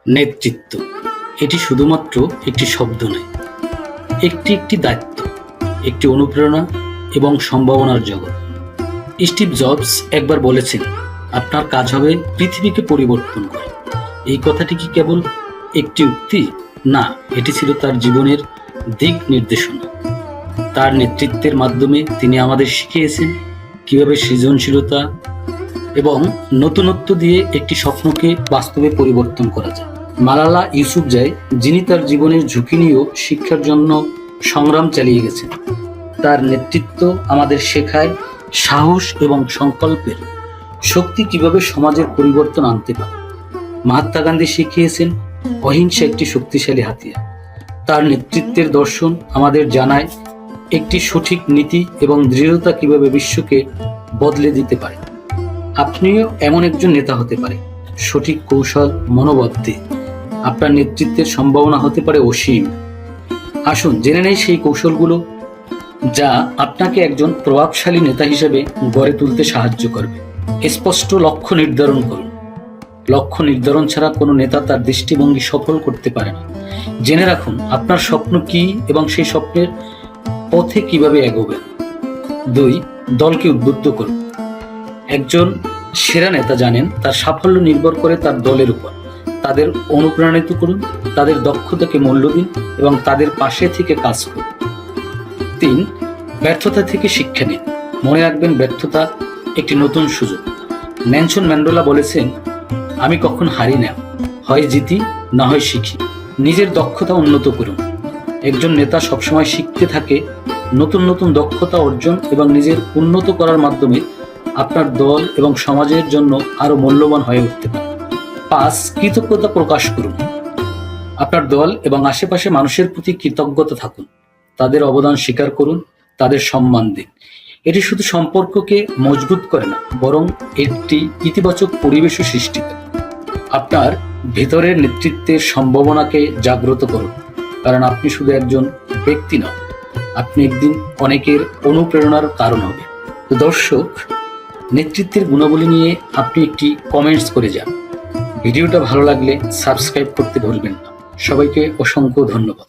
নেতৃত্ব এটি শুধুমাত্র একটি শব্দ নয়, একটি একটি দায়িত্ব, একটি অনুপ্রেরণা এবং সম্ভাবনার জগৎ। স্টিভ জবস একবার বলেছেন, আপনার কাজ হবে পৃথিবীকে পরিবর্তন করা। এই কথাটি কি কেবল একটি উক্তি? না, এটি ছিল তার জীবনের দিক নির্দেশনা। তার নেতৃত্বের মাধ্যমে তিনি আমাদের শিখিয়েছেন কিভাবে সৃজনশীলতা এবং নতুনত্ব দিয়ে একটি স্বপ্নকে বাস্তবে পরিবর্তন করা যায়। মালালা ইউসুফজাই, যিনি তার জীবনের ঝুঁকি নিয়েও শিক্ষার জন্য সংগ্রাম চালিয়ে গেছেন, তার নেতৃত্ব আমাদের শেখায় সাহস এবং সংকল্পের শক্তি কিভাবে সমাজের পরিবর্তন আনতে পারে। মহাত্মা গান্ধী শিখিয়েছেন অহিংসা একটি শক্তিশালী হাতিয়ার। তার নেতৃত্বের দর্শন আমাদের জানায় একটি সঠিক নীতি এবং দৃঢ়তা কিভাবে বিশ্বকে বদলে দিতে পারে। আপনিও এমন একজন নেতা হতে পারে, সঠিক কৌশল মনোবল দিয়ে আপনার নেতৃত্বের সম্ভাবনা হতে পারে অসীম। আসুন জেনে নেই সেই কৌশলগুলো যা আপনাকে একজন প্রভাবশালী নেতা হিসেবে গড়ে তুলতে সাহায্য করবে। স্পষ্ট লক্ষ্য নির্ধারণ করুন। লক্ষ্য নির্ধারণ ছাড়া কোনো নেতা তার দৃষ্টিভঙ্গি সফল করতে পারে না। জেনে রাখুন আপনার স্বপ্ন কি এবং সেই স্বপ্নের পথে কিভাবে এগোবেন। 2. দলকে উদ্বুদ্ধ করুন। একজন সেরা নেতা জানেন তার সাফল্য নির্ভর করে তার দলের উপর। তাদের অনুপ্রাণিত করুন, তাদের দক্ষতাকে মূল্য দিন এবং তাদের পাশে থেকে কাজ করুন। 3. ব্যর্থতা থেকে শিক্ষা নিন। মনে রাখবেন, ব্যর্থতা একটি নতুন সুযোগ। নেলসন ম্যান্ডেলা বলেছেন, আমি কখন হারি না, হয় জিতি না হয় শিখি। নিজের দক্ষতা উন্নত করুন। একজন নেতা সবসময় শিখতে থাকে। নতুন নতুন দক্ষতা অর্জন এবং নিজের উন্নত করার মাধ্যমে আপনার দল এবং সমাজের জন্য আরো মূল্যবান হয়ে উঠতে পারে। 5. কৃতজ্ঞতা প্রকাশ করুন। আপনার দল এবং আশেপাশে মানুষের প্রতি কৃতজ্ঞতা থাকুন। তাদের অবদান স্বীকার করুন, তাদের সম্মান দিন। এটি শুধু সম্পর্ককে মজবুত করে না, বরং একটি ইতিবাচক পরিবেশও সৃষ্টি করে। আপনার ভেতরের নেতৃত্বের সম্ভাবনাকে জাগ্রত করুন, কারণ আপনি শুধু একজন ব্যক্তি নন, আপনি একদিন অনেকের অনুপ্রেরণার কারণ হবে। তো দর্শক, নেতৃত্বের গুণাবলী নিয়ে আপনি একটি কমেন্টস করে যান। ভিডিওটা ভালো লাগলে সাবস্ক্রাইব করতে ভুলবেন না। সবাইকে অসংখ্য ধন্যবাদ।